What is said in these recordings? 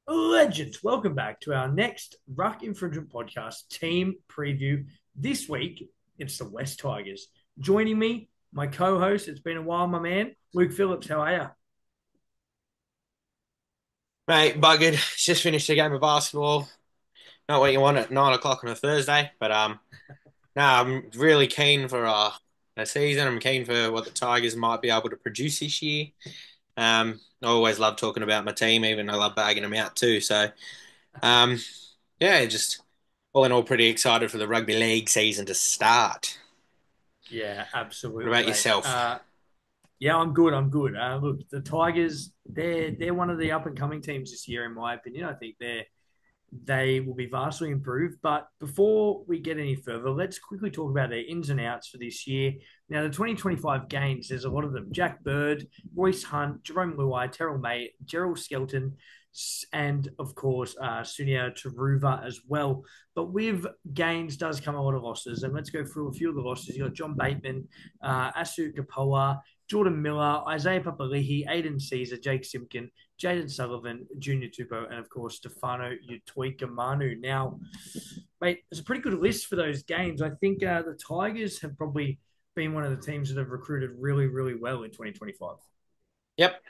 Legends, welcome back to our next Ruck Infringement Podcast team preview. This week, it's the West Tigers. Joining me, my co-host, it's been a while, my man, Luke Phillips. How are you? Mate, buggered. Just finished a game of basketball. Not what you want at 9 o'clock on a Thursday, but no, I'm really keen for a season. I'm keen for what the Tigers might be able to produce this year. I always love talking about my team, even I love bagging them out too. So, um, yeah, just all in all, pretty excited for the rugby league season to start. Yeah, What absolutely, about mate. yourself? Yeah, I'm good. I'm good. Look, the Tigers, they're one of the up and coming teams this year, in my opinion. I think they will be vastly improved. But before we get any further, let's quickly talk about their ins and outs for this year. Now, the 2025 games, there's a lot of them. Jack Bird, Royce Hunt, Jerome Luai, Terrell May, Gerald Skelton, and of course, Sunia Taruva as well. But with gains does come a lot of losses. And let's go through a few of the losses. You got John Bateman, Asu Kapoa, Jordan Miller, Isaiah Papali'i, Aiden Caesar, Jake Simpkin, Jaden Sullivan, Junior Tupou, and of course Stefano Utoikamanu. Now, mate, it's a pretty good list for those games. I think the Tigers have probably been one of the teams that have recruited really, really well in 2025. Yep.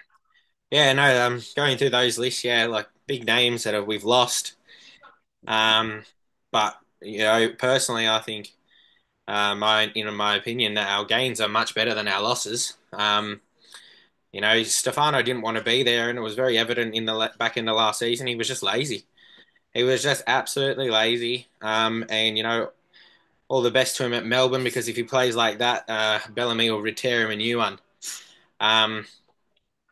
Yeah, no, going through those lists, yeah, like big names that we've lost. Um, but personally, I think. My opinion, that our gains are much better than our losses. Stefano didn't want to be there, and it was very evident in the back in the last season. He was just lazy. He was just absolutely lazy. And all the best to him at Melbourne because if he plays like that, Bellamy will tear him a new one. Um,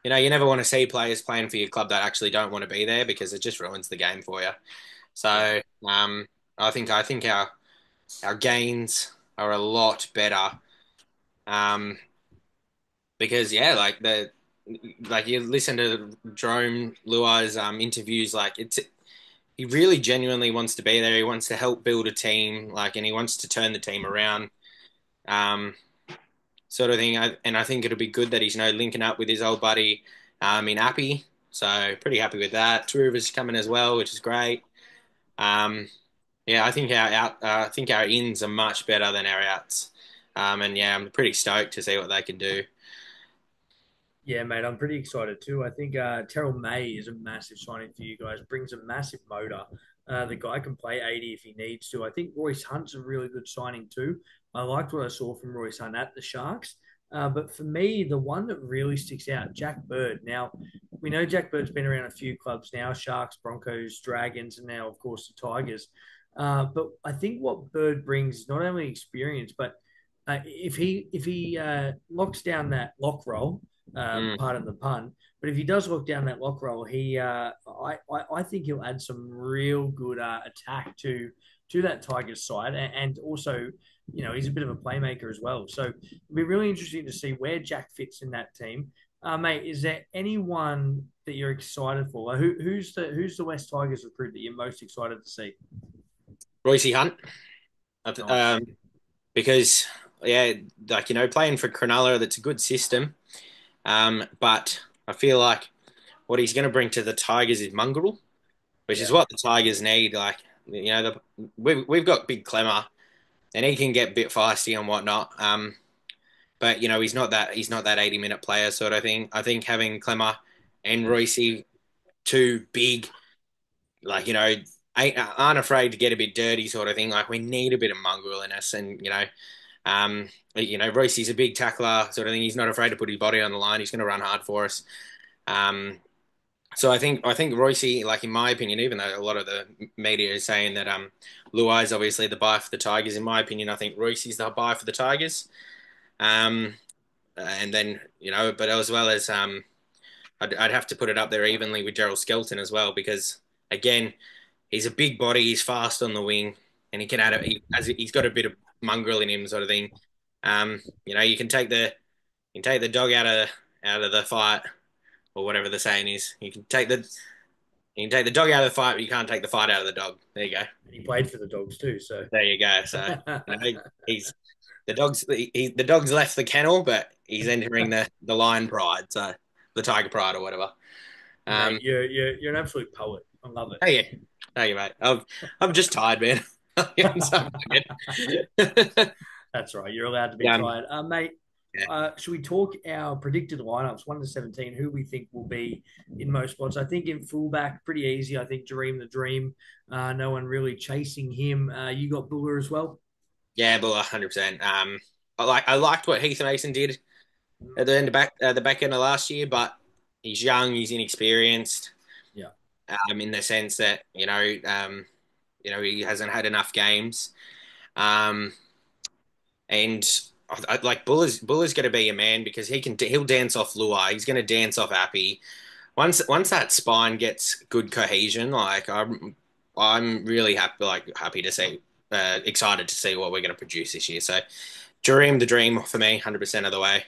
you never want to see players playing for your club that actually don't want to be there because it just ruins the game for you. Yeah. So I think our gains are a lot better. Um, because yeah, like you listen to Jerome Luai's interviews, like he really genuinely wants to be there. He wants to help build a team, and he wants to turn the team around, um, sort of thing. And I think it'll be good that he's linking up with his old buddy in Appy. So pretty happy with that. Taruva's coming as well, which is great. Um, yeah, I think our ins are much better than our outs. And yeah, I'm pretty stoked to see what they can do. Yeah, mate, I'm pretty excited too. I think Terrell May is a massive signing for you guys. Brings a massive motor. The guy can play 80 if he needs to. I think Royce Hunt's a really good signing too. I liked what I saw from Royce Hunt at the Sharks. But for me, the one that really sticks out, Jack Bird. Now, we know Jack Bird's been around a few clubs now: Sharks, Broncos, Dragons, and now, of course, the Tigers. But I think what Bird brings is not only experience, but if he locks down that lock roll, Mm. pardon the pun. But if he does lock down that lock roll, I think he'll add some real good attack to that Tigers side, and also, he's a bit of a playmaker as well. So it'll be really interesting to see where Jack fits in that team. Mate, is there anyone that you're excited for? Like, who's the West Tigers recruit that you're most excited to see? Royce Hunt. Nice. Because yeah, playing for Cronulla, that's a good system. But I feel like what he's going to bring to the Tigers is mongrel, which is Yeah. what the Tigers need. We've got Big Clemmer, and he can get a bit feisty and whatnot. But he's not that 80-minute player sort of thing. I think having Clemmer and Royce, two big, aren't afraid to get a bit dirty sort of thing. Like we need a bit of mongrel in us, and Royce's a big tackler sort of thing. He's not afraid to put his body on the line. He's going to run hard for us. Um, so I think Royce, like in my opinion, even though a lot of the media is saying that Luai is obviously the buy for the Tigers, in my opinion, I think Royce is the buy for the Tigers. Um, and then but as well as I'd have to put it up there evenly with Gerald Skelton as well because again, he's a big body, he's fast on the wing, and he can add he's got a bit of mongrel in him, sort of thing. You can take the dog out of the fight, or whatever the saying is. You can take the dog out of the fight, but you can't take the fight out of the dog. There you go. And he played for the Dogs too, so. There you go. So he's the dog's left the kennel, but he's entering the lion pride, so the tiger pride or whatever. Mate, Um, you're an absolute poet. I love Hey, yeah. Hey, mate. I'm just tired, man. I'm so tired. That's right. You're allowed to be Um, tired. Mate, yeah. should we talk our predicted lineups, 1 to 17, who we think will be in most spots? I think in fullback, pretty easy. I think Dream the Dream. No one really chasing him. You got Buller as well? Yeah, but 100%. I liked what Heath Mason did at the back end of last year, but he's young, he's inexperienced, Yeah. in the sense that he hasn't had enough games, um, and like Buller's going to be a man because he'll dance off Lua, he's going to dance off Appy. Once that spine gets good cohesion, like I'm really happy to see, excited to see what we're going to produce this year. So Dream the dream for me, 100% of the way.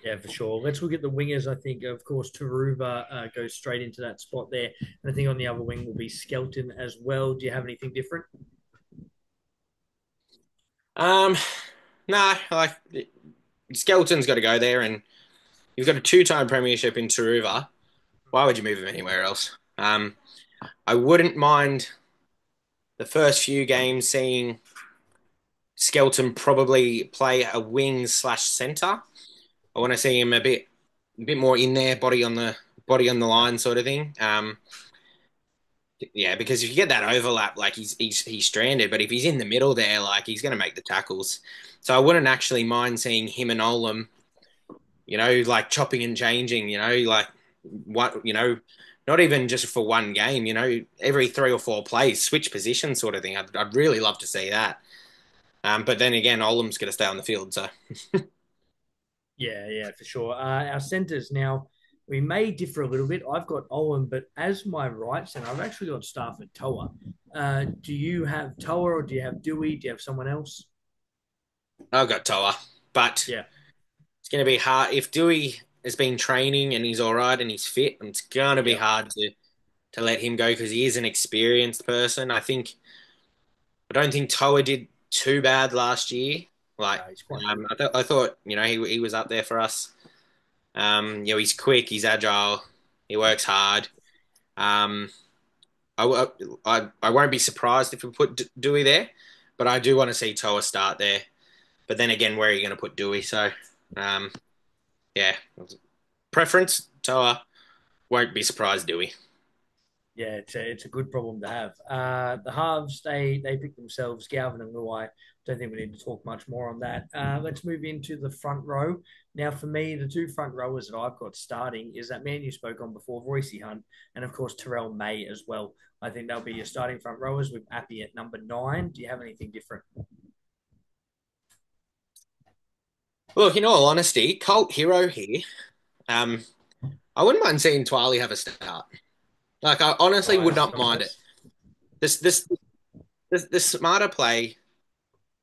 Yeah, for sure. Let's look at the wingers. I think, of course, Taruva goes straight into that spot there. And I think on the other wing will be Skelton as well. Do you have anything different? Um, nah, like Skeleton's got to go there, and you've got a two-time premiership in Taruva. Why would you move him anywhere else? I wouldn't mind the first few games seeing Skeleton probably play a wing slash center. I want to see him a bit more in there, body on the Yeah. line sort of thing. Yeah, because if you get that overlap, like he's stranded. But if he's in the middle there, like he's going to make the tackles. So I wouldn't actually mind seeing him and Olam, like chopping and changing. Like what, not even just for one game. Every 3 or 4 plays, switch position sort of thing. I'd really love to see that. But then again, Olam's going to stay on the field, so Yeah, yeah, for sure. Our centres now, we may differ a little bit. I've got Owen, but as my right centre, I've actually got Stafford Toa. Do you have Toa or do you have Dewey? Do you have someone else? I've got Toa. But Yeah, it's going to be hard if Dewey has been training and he's all right and he's fit. It's going to be yeah. hard to let him go because he is an experienced person. I don't think Toa did too bad last year. Like, He's quite good. I thought he was up there for us. He's quick, he's agile, he works hard. Um, I won't be surprised if we put Dewey there, but I do want to see Toa start there. But then again, where are you going to put Dewey? So, um, yeah, preference Toa. Won't be surprised, Dewey. Yeah, it's a good problem to have. The halves they pick themselves, Galvin and Luai. Don't think we need to talk much more on that. Let's move into the front row. Now, for me, the two front rowers that I've got starting is that man you spoke on before, Royce Hunt, and of course Terrell May as well. I think they'll be your starting front rowers with Appy at number 9. Do you have anything different? Look, in all honesty, cult hero here. Um, I wouldn't mind seeing Twiley have a start. Like, I honestly Right. would not mind it. Nice. The smarter play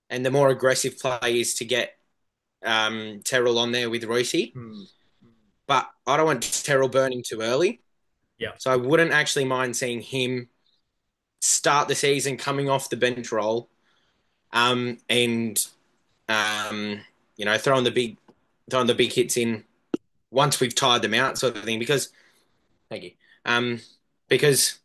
and the more aggressive play is to get Terrell on there with Royce. Hmm. But I don't want Terrell burning too early. Yeah. So I wouldn't actually mind seeing him start the season coming off the bench role, and throwing the big hits in once we've tired them out, sort of thing. Because thank you. Um, because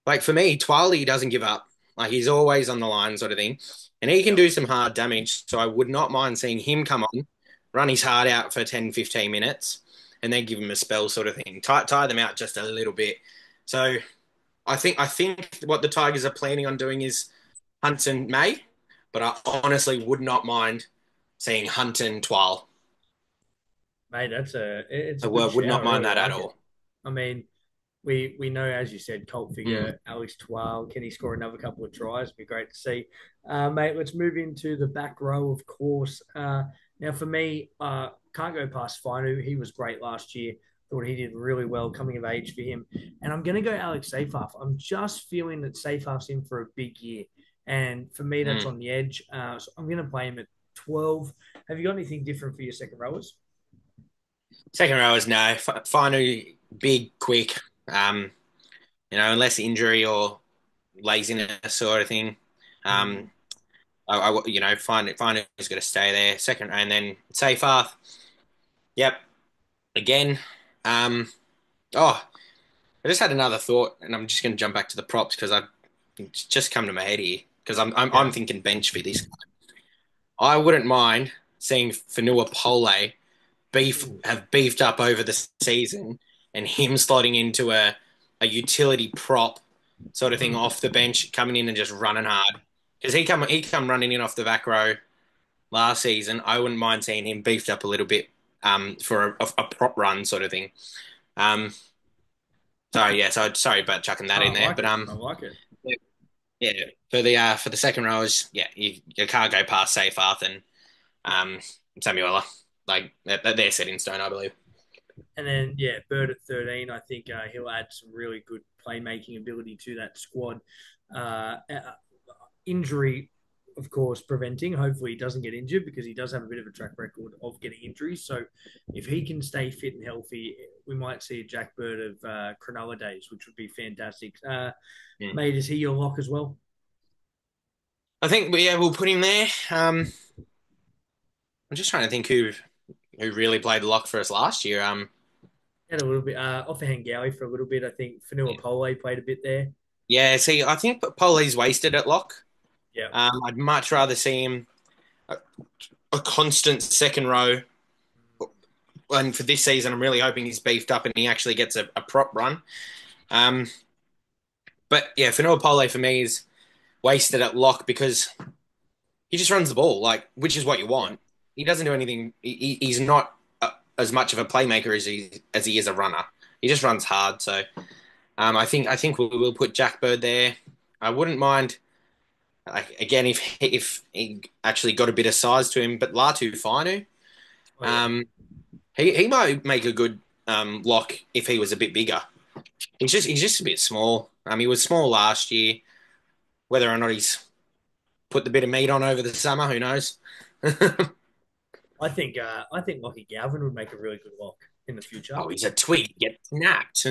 like for me, Twiley doesn't give up. Like he's always on the line, sort of thing, and he can Yeah. do some hard damage. So I would not mind seeing him come on, run his heart out for 10, 15 minutes, and then give him a spell, sort of thing. Tire them out just a little bit. So I think what the Tigers are planning on doing is Hunt and May, but I honestly would not mind seeing Hunt and Twal. Mate, it's I a good would shout. not I mind really that at like it. all. I mean, we know, as you said, cult Mm. figure Alex Twal. Can he score another couple of tries? It'd be great to see. Mate, let's move into the back row, of course. Now, for me, can't go past Finu. He was great last year. Thought he did really well coming of age for him. And I'm going to go Alex Seyfarth. I'm just feeling that Seyfarth's in for a big year. And for me, that's Mm. on the edge. So I'm going to play him at 12. Have you got anything different for your second rowers? Second row is no. Final, big, quick. Unless injury or laziness sort of thing. Hmm. Um, find is going to stay there. Second, and then Seyfarth. Yep. Again. Um, oh, I just had another thought, and I'm just going to jump back to the props because I it's just come to my head here because I'm Yeah. thinking bench for this. I wouldn't mind seeing Fanua Pole Ooh. have beefed up over the season and him slotting into a utility prop sort of thing Mm. off the bench, coming in and just running hard. Because he come running in off the back row last season. I wouldn't mind seeing him beefed up a little bit for a prop run sort of thing. Um, sorry about chucking that Oh, in I there, like but it. I like it. yeah, for the second row is yeah, you can't go past Seyfarth and um, Samuela. Like they're set in stone, I believe. And then, yeah, Bird at 13, I think he'll add some really good playmaking ability to that squad. Injury, of course, preventing. Hopefully, he doesn't get injured because he does have a bit of a track record of getting injuries. So, if he can stay fit and healthy, we might see a Jack Bird of Cronulla days, which would be fantastic. Mm. Mate, is he your lock as well? I think yeah, we'll put him there. I'm just trying to think who really played the lock for us last year. Had a little bit off a Hengawi for a little bit. I think Fanua Pole played a bit there. Yeah, see, I think Poli's wasted at lock. Yeah. I'd much rather see him a constant second row. And for this season, I'm really hoping he's beefed up and he actually gets a prop run. Um, but yeah, Fanua Pole for me is wasted at lock because he just runs the ball, like which is what you Yeah. want. He doesn't do anything. He's not as much of a playmaker as he is a runner. He just runs hard. So I think we'll put Jack Bird there. I wouldn't mind like again if he actually got a bit of size to him, but Latu Finu, Oh, yeah. um, he might make a good lock if he was a bit bigger. He's just a bit small. He was small last year. Whether or not he's put the bit of meat on over the summer, who knows? I think Lockie Galvin would make a really good lock in the future. Oh, he's a twig. Get snapped.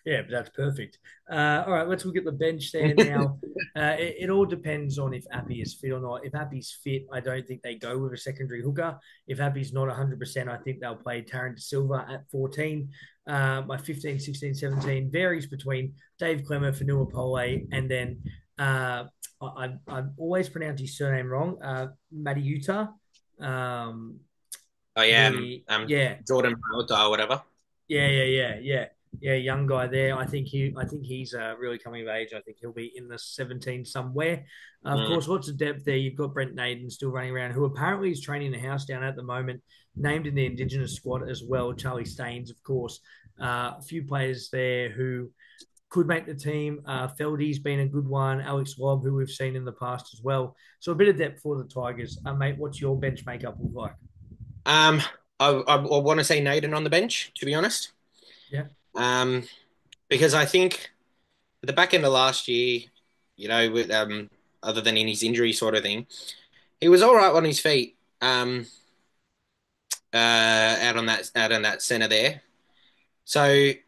Yeah, but that's perfect. All right, let's look at the bench there now. It all depends on if Appy is fit or not. If Appy's fit, I don't think they go with a secondary hooker. If Appy's not 100%, I think they'll play Taran De Silva at 14. My 15, 16, 17 varies between Dave Clemmer, Fanua Pole, and then I've always pronounced his surname wrong, Madiuta. Um, Oh yeah, yeah, Jordan Malta or whatever. yeah, young guy there. I think he's really coming of age. I think he'll be in the 17 somewhere. Of Mm. course, lots of depth there. You've got Brent Naden still running around, who apparently is training the house down at the moment, named in the Indigenous squad as well. Charlie Staines, of course. A few players there who could make the team. Feldy's been a good one. Alex Lobb, who we've seen in the past as well. So a bit of depth for the Tigers. Mate, what's your bench makeup look like? Um, I want to say Naden on the bench, to be honest. Yeah. Um, because I think at the back end of last year, with other than in his injury sort of thing, he was all right on his feet. Out on that center there. So a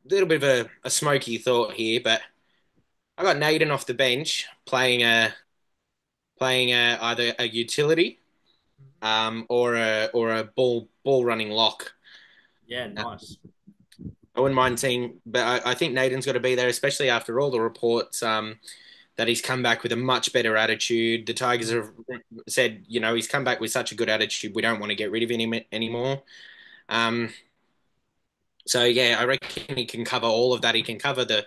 little bit of a smoky thought here, but I got Naden off the bench playing either a utility or a ball running lock. Yeah, Uh, nice. I wouldn't mind seeing, but I think Naden's got to be there, especially after all the reports that he's come back with a much better attitude. The Tigers have said, he's come back with such a good attitude. We don't want to get rid of him anymore. Um, so yeah, I reckon he can cover all of that. He can cover the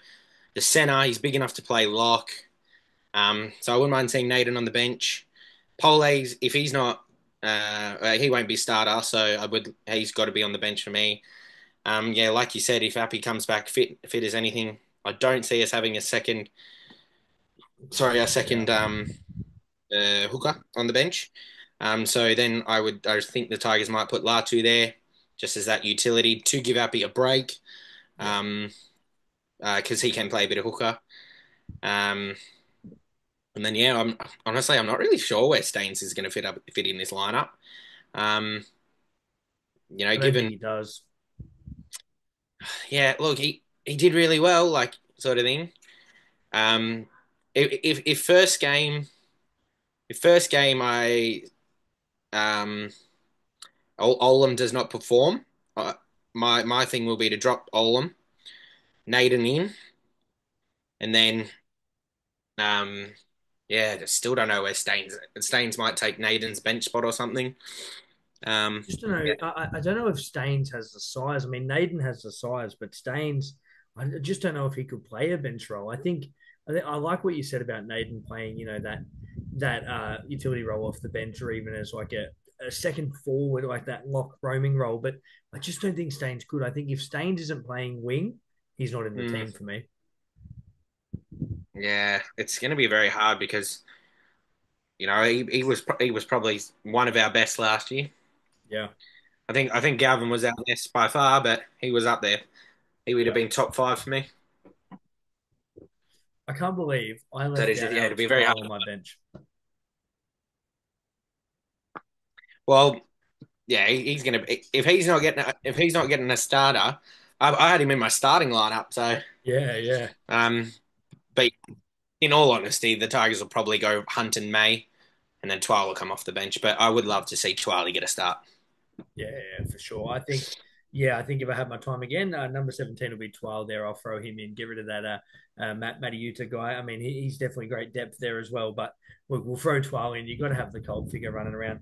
center. He's big enough to play lock. So I wouldn't mind seeing Naden on the bench. Pole's, if he's not, he won't be starter. So he's got to be on the bench for me. Yeah, like you said, if Appy comes back fit as anything, I don't see us having a Yeah. second hooker on the bench. So then I think the Tigers might put Latu there just as that utility to give Appy a break, Yeah. because he can play a bit of hooker. Um, and then yeah, I'm not really sure where Staines is going to fit in this lineup. Um, I don't think given he does. yeah, look, he did really well, like sort of thing. Um, if first game I um Olam does not perform, my thing will be to drop Olam, Naden in, and then um, yeah, just still don't know where Staines might take Naden's bench spot or something. Just don't know. Yeah. I don't know if Staines has the size. I mean, Naden has the size, but Staines, I just don't know if he could play a bench role. I like what you said about Naden playing. That utility role off the bench, or even as like a second forward, like that lock roaming role. But I just don't think Staines could. I think if Staines isn't playing wing, he's not in the Mm, team for me. yeah, it's going to be very hard because he was probably one of our best last year. Yeah, I think Galvin was our best by far, but he was up there. He would have yeah. been top five for me. I can't believe I So left out yeah, it'd Alex be very hard. Kyle on my bench. Well, yeah, he's gonna if he's not getting a starter, I had him in my starting lineup. So, Yeah, yeah. um, but in all honesty, the Tigers will probably go Hunt and May, and then Twal will come off the bench. But I would love to see Twali get a start. Yeah, yeah, for sure. I think if I had my time again, number 17 will be Twile there. I'll throw him in, get rid of that Matiuta guy. I mean, he's definitely great depth there as well. But we'll throw Twile in. You've got to have the cold figure running around.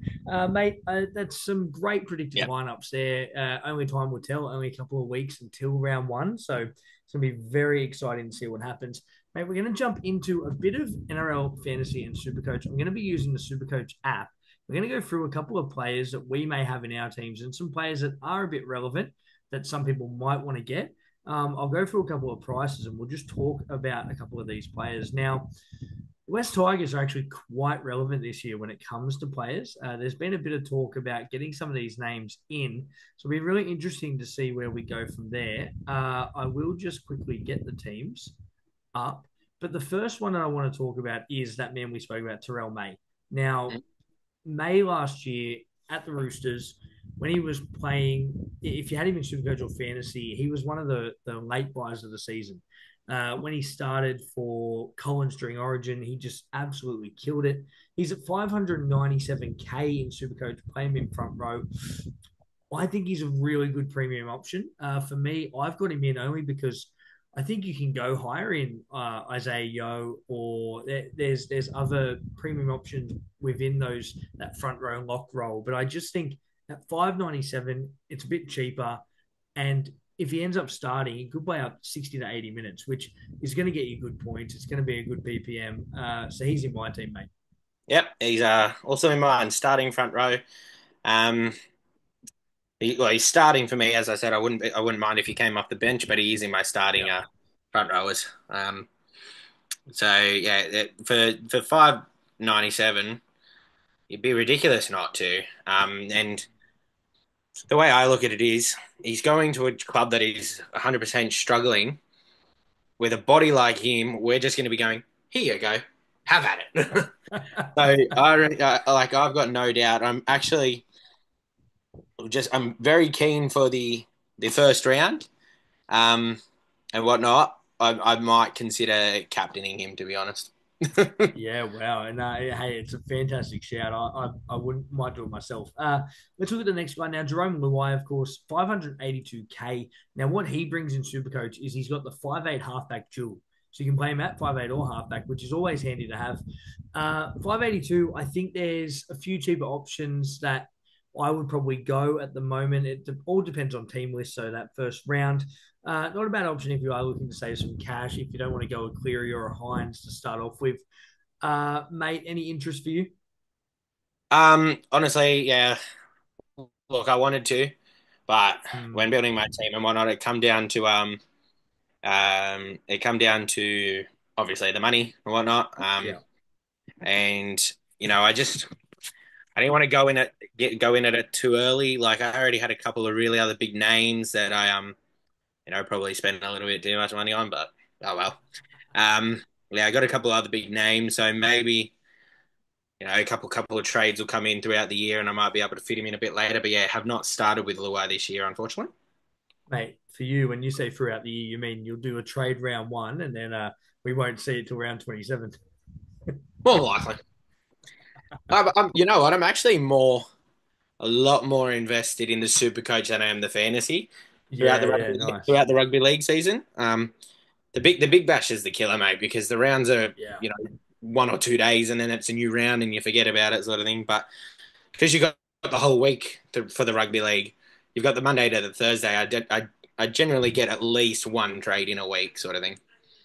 Mate, that's some great predicted Yeah. lineups there. Only time will tell. Only a couple of weeks until round one. So it's going to be very exciting to see what happens. Mate, we're going to jump into a bit of NRL fantasy and Supercoach. I'm going to be using the Supercoach app. We're going to go through a couple of players that we may have in our teams and some players that are a bit relevant that some people might want to get. I'll go through a couple of prices and we'll just talk about a couple of these players. Now, West Tigers are actually quite relevant this year when it comes to players. There's been a bit of talk about getting some of these names in. So it'll be really interesting to see where we go from there. I will just quickly get the teams up. But the first one that I want to talk about is that man we spoke about, Terrell May. Now, May last year at the Roosters, when he was playing, if you had him in Supercoach or Fantasy, he was one of the late buys of the season. When he started for Collins during Origin, he just absolutely killed it. He's at 597K in Supercoach, play him in front row. I think he's a really good premium option. For me, I've got him in only because I think you can go higher in Isaiah Yo, or there's other premium options within those that front row lock roll. But I just think at 597, it's a bit cheaper, and if he ends up starting, he could play up 60 to 80 minutes, which is going to get you good points. It's going to be a good PPM. So he's in my team, mate. Yep, he's also in mine, starting front row. Um, he's starting for me. As I said, I wouldn't mind if he came off the bench, but he is in my starting Yeah. front rowers. So yeah, for 597, it'd be ridiculous not to. And the way I look at it is, he's going to a club that is 100% struggling. With a body like him, we're just going to be going, here you go, have at it. So I've got no doubt. I'm very keen for the first round, um, and whatnot. I might consider captaining him, to be honest. Yeah, wow. And hey, it's a fantastic shout. I wouldn't might do it myself. Let's look at the next guy now. Jerome Luai, of course, 582K. Now, what he brings in Supercoach is he's got the 5'8" halfback dual. So you can play him at 5'8" or halfback, which is always handy to have. 582, I think there's a few cheaper options that I would probably go at the moment. It all depends on team list. So that first round, not a bad option if you are looking to save some cash. If you don't want to go a Cleary or a Hines to start off with, mate, any interest for you? Honestly, yeah. Look, I wanted to, but when Hmm. building my team and whatnot, it come down to obviously the money and whatnot. Yeah, And I didn't want to go in at it too early. Like I already had a couple of really other big names that I probably spent a little bit too much money on, but oh well. Yeah, I got a couple of other big names, so maybe a couple of trades will come in throughout the year, and I might be able to fit him in a bit later. But yeah, have not started with Luai this year, unfortunately. mate. For you, when you say throughout the year, you mean you'll do a trade round one, and then we won't see it till round 27. More likely. You know what? I'm actually a lot more invested in the super coach than I am the fantasy. throughout Yeah, the yeah, rugby nice. throughout the rugby league season. The Big Bash is the killer, mate, because the rounds are Yeah. 1 or 2 days, and then it's a new round, and you forget about it, sort of thing. But because you got the whole week for the rugby league, you've got the Monday to the Thursday. I generally get at least one trade in a week, sort of thing.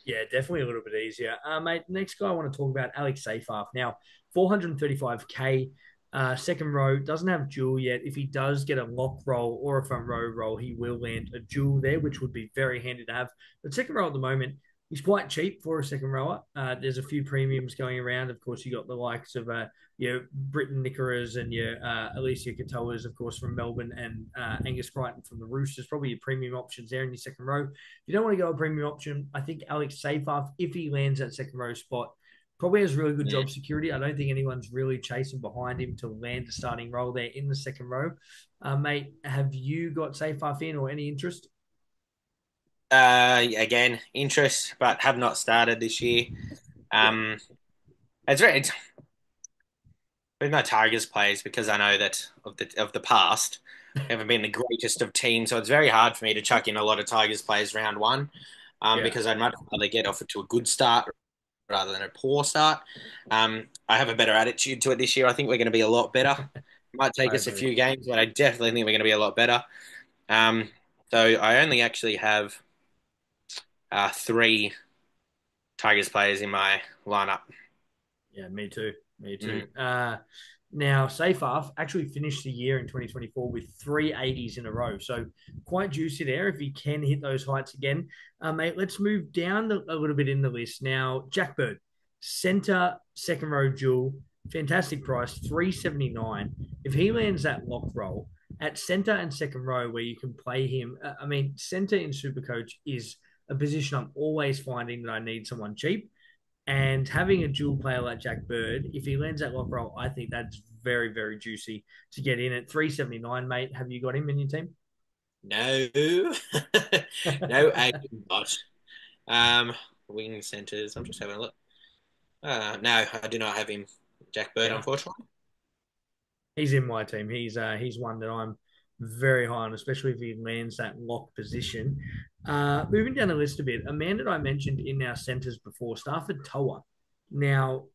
Yeah, definitely a little bit easier. Mate, next guy I want to talk about, Alex Seyfarth. Now, 435K, second row, doesn't have dual yet. If he does get a lock roll or a front row roll, he will land a dual there, which would be very handy to have. But second row at the moment, he's quite cheap for a second rower. There's a few premiums going around. Of course, you got the likes of your Britton Nickeras and your Alicia Katoas, of course, from Melbourne, and Angus Crichton from the Roosters. Probably your premium options there in your second row. If you don't want to go a premium option, I think Alex Seyfarth, if he lands that second row spot, probably has really good Mm. job security. I don't think anyone's really chasing behind him to land a starting role there in the second row. Mate, have you got Seyfarth in or any interest? Again, interest, but have not started this year. Yeah. Um, it's with my Tigers plays because I know that of the past haven't been the greatest of teams, so it's very hard for me to chuck in a lot of Tigers players round one, Yeah. because I'd much rather get off to a good start rather than a poor start. I have a better attitude to it this year. I think we're going to be a lot better. Might take I us a agree. few games, but I definitely think we're going to be a lot better. Um, so I only actually have three Tigers players in my lineup. Yeah, me too. Me Mm. too. Now, Seyfarth actually finished the year in 2024 with 380s in a row. So quite juicy there if he can hit those heights again. Mate, let's move down a little bit in the list. Now, Jack Bird, center, second row dual, fantastic price, 379. If he lands that lock roll at center and second row where you can play him, I mean, center in Supercoach is a position I'm always finding that I need someone cheap. And having a dual player like Jack Bird, if he lands that lock roll, I think that's very, very juicy to get in at 379, mate. Have you got him in your team? No, no, I do not. Um, Wing centers. I'm just having a look. No, I do not have him. Jack Bird, Yeah, unfortunately. he's in my team. He's one that I'm very high on, especially if he lands that lock position. Moving down the list a bit, a man that I mentioned in our centers before, Stafford Toa. Now,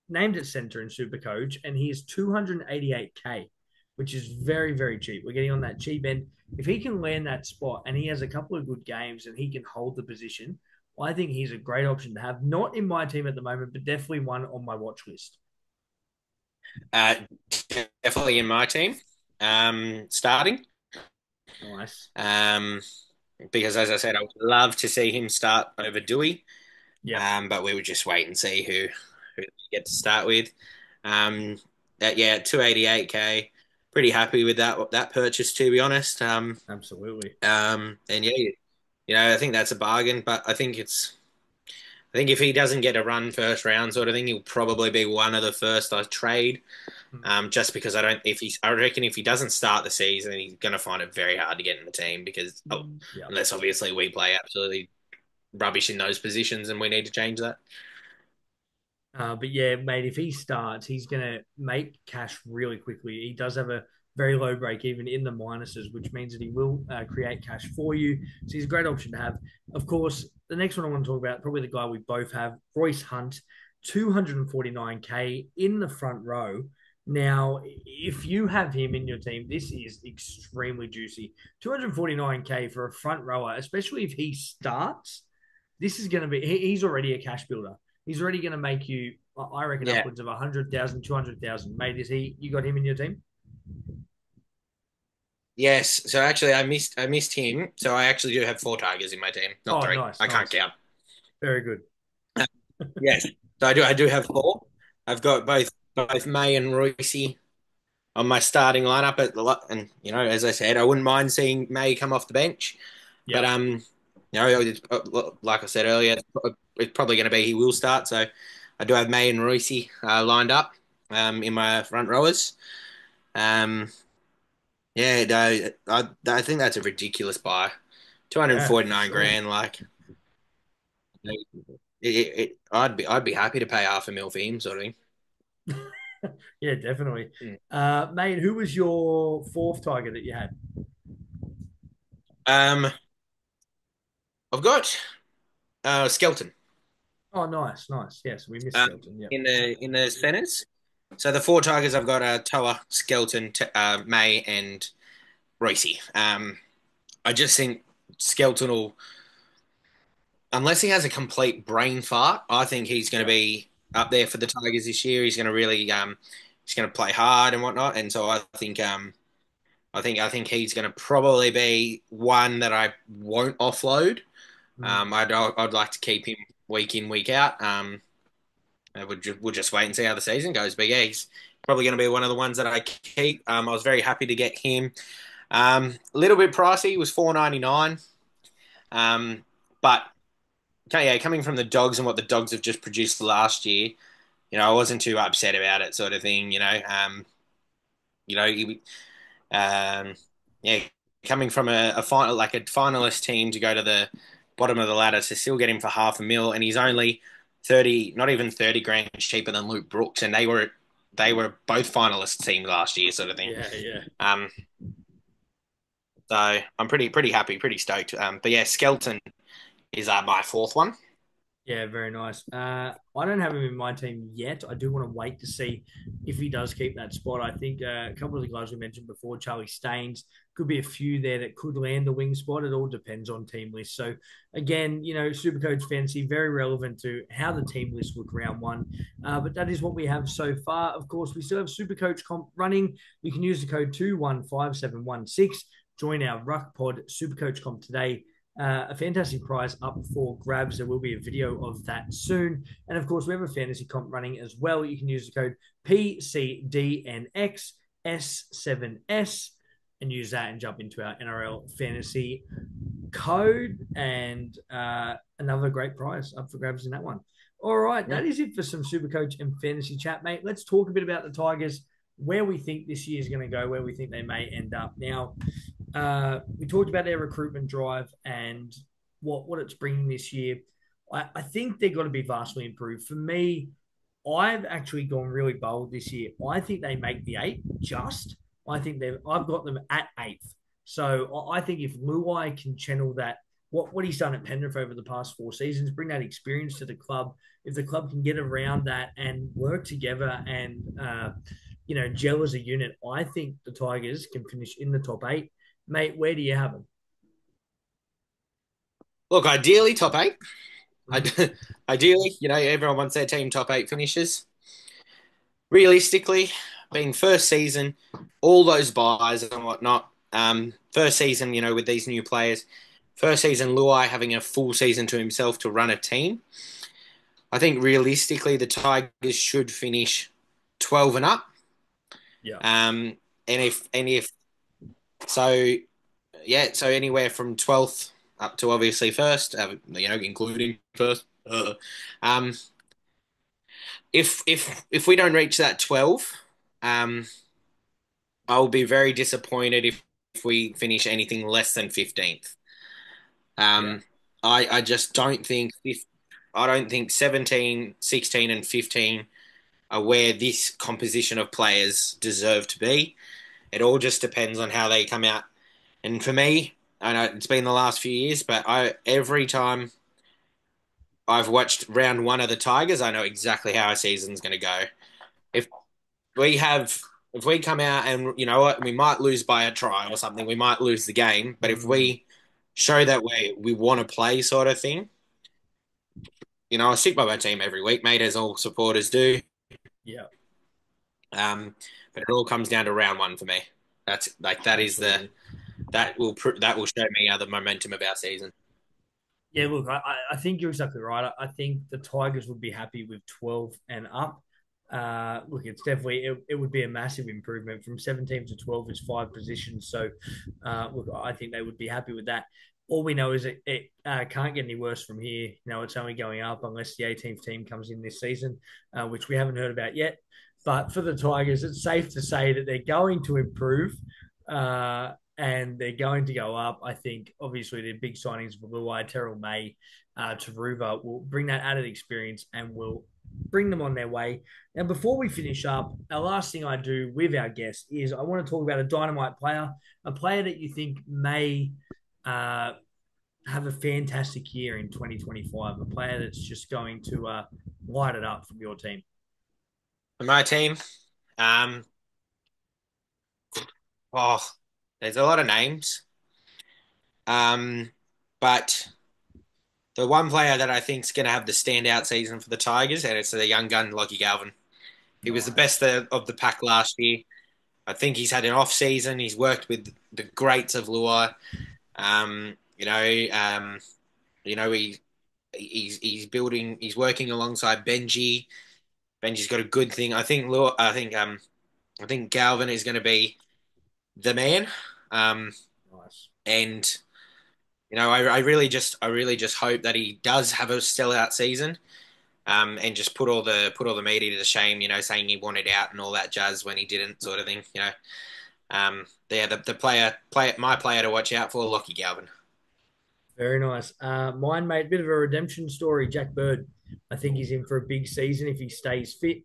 named at center in Supercoach, and he is 288K, which is very, very cheap. We're getting on that cheap end. If he can land that spot and he has a couple of good games and he can hold the position, I think he's a great option to have. Not in my team at the moment, but definitely one on my watch list. Uh, Definitely in my team. Starting. Nice. Um, because as I said, I would love to see him start over Dewey. Yeah, But we would just wait and see who we get to start with. Um, yeah, 288K. Pretty happy with that purchase, to be honest. absolutely. And yeah, I think that's a bargain. But I think if he doesn't get a run first round sort of thing, he'll probably be one of the first I trade. Just because I reckon if he doesn't start the season, he's going to find it very hard to get in the team because Yeah. unless obviously we play absolutely rubbish in those positions and we need to change that. But yeah, mate, if he starts, he's going to make cash really quickly. He does have a very low break even in the minuses, which means that he will create cash for you. So he's a great option to have. Of course, the next one I want to talk about, probably the guy we both have, Royce Hunt, 249K in the front row. Now, if you have him in your team, this is extremely juicy. 249K for a front rower, especially if he starts, this is going to be, he's already a cash builder. He's already going to make you, I reckon, Yeah. upwards of 100,000, 200,000. Mate, is he? You got him in your team? Yes. So actually, I missed him. So I actually do have four Tigers in my team, not Oh, three. nice, I can't nice, count. very good. Yes. So I do have four. I've got both May and Royce on my starting lineup and as I said, I wouldn't mind seeing May come off the bench, but Yep, like I said earlier, it's probably going to be he will start. So I do have May and Royce lined up in my front rowers. Um, yeah, no, I think that's a ridiculous buy. yeah, for 249 sure. grand, like I'd be happy to pay half a mil for him, sort of thing. Yeah, definitely. Hmm. Mate, who was your fourth Tiger that you had? Um, I've got Skelton Oh, nice, nice. Yes, we missed um, Skelton. Yep. in the centers. So the four Tigers, I've got Toa, Skelton, May, and Royce. I just think Skelton will, unless he has a complete brain fart, I think he's going to Yep. be up there for the Tigers this year. He's going to really, he's going to play hard and whatnot. And so I think he's going to probably be one that I won't offload. Mm. I'd like to keep him week in, week out. We'll just wait and see how the season goes. But yeah, he's probably going to be one of the ones that I keep. I was very happy to get him. A little bit pricey, was $4.99. But okay, yeah, coming from the Dogs and what the Dogs have just produced last year, I wasn't too upset about it, sort of thing. You know, he, um, yeah, coming from a final like a finalist team to go to the bottom of the ladder to still get him for half a mil, and he's only 30, not even 30 grand cheaper than Luke Brooks, and they were both finalist teams last year, sort of thing. Yeah, yeah. Um, so I'm pretty happy, pretty stoked. But yeah, Skelton is my fourth one. Yeah, very nice. I don't have him in my team yet. I do want to wait to see if he does keep that spot. I think a couple of the guys we mentioned before, Charlie Staines, could be a few there that could land the wing spot. It all depends on team list. So again, Supercoach Fantasy, very relevant to how the team list look round one. But that is what we have so far. Of course, we still have Supercoach comp running. You can use the code 215716. Join our Ruck Pod Supercoach comp today. A fantastic prize up for grabs. There will be a video of that soon. And of course, we have a fantasy comp running as well. You can use the code PCDNXS7S and use that and jump into our NRL fantasy code. And another great prize up for grabs in that one. All right, Yeah. that is it for some Supercoach and fantasy chat, mate. Let's talk a bit about the Tigers, where we think this year is going to go, where we think they may end up. Now, we talked about their recruitment drive and what it's bringing this year. I think they've got to be vastly improved. For me, I've actually gone really bold this year. I think they make the eight just. I've got them at eighth. So I think if Luai can channel that, what he's done at Penrith over the past 4 seasons, bring that experience to the club. If the club can get around that and work together and gel as a unit, I think the Tigers can finish in the top eight. Mate, where do you have them? Look, ideally top eight. Mm-hmm. Ideally, everyone wants their team top eight finishes. Realistically, being first season, all those buys and whatnot. First season, with these new players. First season, Luai having a full season to himself to run a team. I think realistically, the Tigers should finish 12 and up. Yeah. And if so, yeah, so anywhere from 12th up to obviously first, including first. Um, if we don't reach that 12, um, I'll be very disappointed if we finish anything less than 15th. Yeah. Um, I just don't think if I don't think 17, 16, and 15 are where this composition of players deserve to be. It all just depends on how they come out. And for me, I know it's been the last few years, but every time I've watched round one of the Tigers, I know exactly how our season's going to go. If we have, if we come out and you know what, we might lose by a try or something, we might lose the game. But if Mm, we show that we want to play, sort of thing, I stick by my team every week, mate, as all supporters do. yeah. But it all comes down to round one for me. That's like that is the Absolutely. that will show me the momentum of our season. Yeah, look, I think you're exactly right. I think the Tigers would be happy with 12 and up. Look, it's definitely it would be a massive improvement from 17 to 12 is 5 positions. So, look, I think they would be happy with that. All we know is it can't get any worse from here. It's only going up unless the 18th team comes in this season, which we haven't heard about yet. But for the Tigers, it's safe to say that they're going to improve. And they're going to go up. I think, obviously, the big signings for Luai, Terrell May, Taruva will bring that added experience and will bring them on their way. Now, before we finish up, our last thing I do with our guest is I want to talk about a dynamite player, a player that you think may uh, have a fantastic year in 2025? A player that's just going to light it up from your team. For my team, um, oh, there's a lot of names. Um, but the one player that I think is going to have the standout season for the Tigers, and it's the young gun, Lockie Galvin. He was the Nice. best of the pack last year. I think he's had an off season. He's worked with the greats of Luai. Um, you know, um, he's building. He's working alongside Benji. Benji's got a good thing. I think Galvin is going to be the man. Um, Nice. and I really just hope that he does have a sellout season. And just put all the media to shame, saying he wanted out and all that jazz when he didn't, sort of thing. Yeah, the my player to watch out for, Lockie Galvin. Very nice. Mine, mate, bit of a redemption story. Jack Bird. I think he's in for a big season if he stays fit.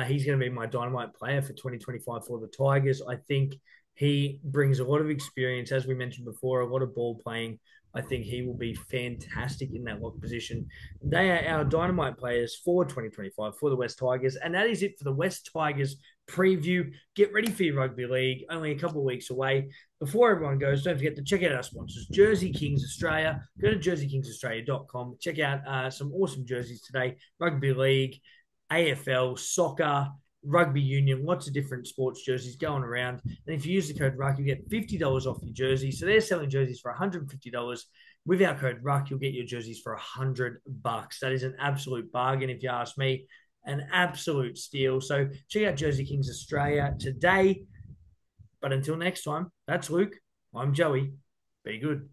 He's going to be my dynamite player for 2025 for the Tigers. I think he brings a lot of experience, as we mentioned before, a lot of ball playing. I think he will be fantastic in that lock position. They are our dynamite players for 2025 for the West Tigers. And that is it for the West Tigers preview. Get ready for your rugby league, only a couple of weeks away. Before everyone goes, don't forget to check out our sponsors, Jersey Kings Australia. Go to jerseykingsaustralia.com. Check out some awesome jerseys today. Rugby League, AFL, soccer, rugby union, lots of different sports jerseys going around. And if you use the code RUCK, you get $50 off your jersey. So they're selling jerseys for $150. With our code RUCK, you'll get your jerseys for $100. That is an absolute bargain, if you ask me. An absolute steal. So check out Jersey Kings Australia today. But until next time, that's Luke. I'm Joey. Be good.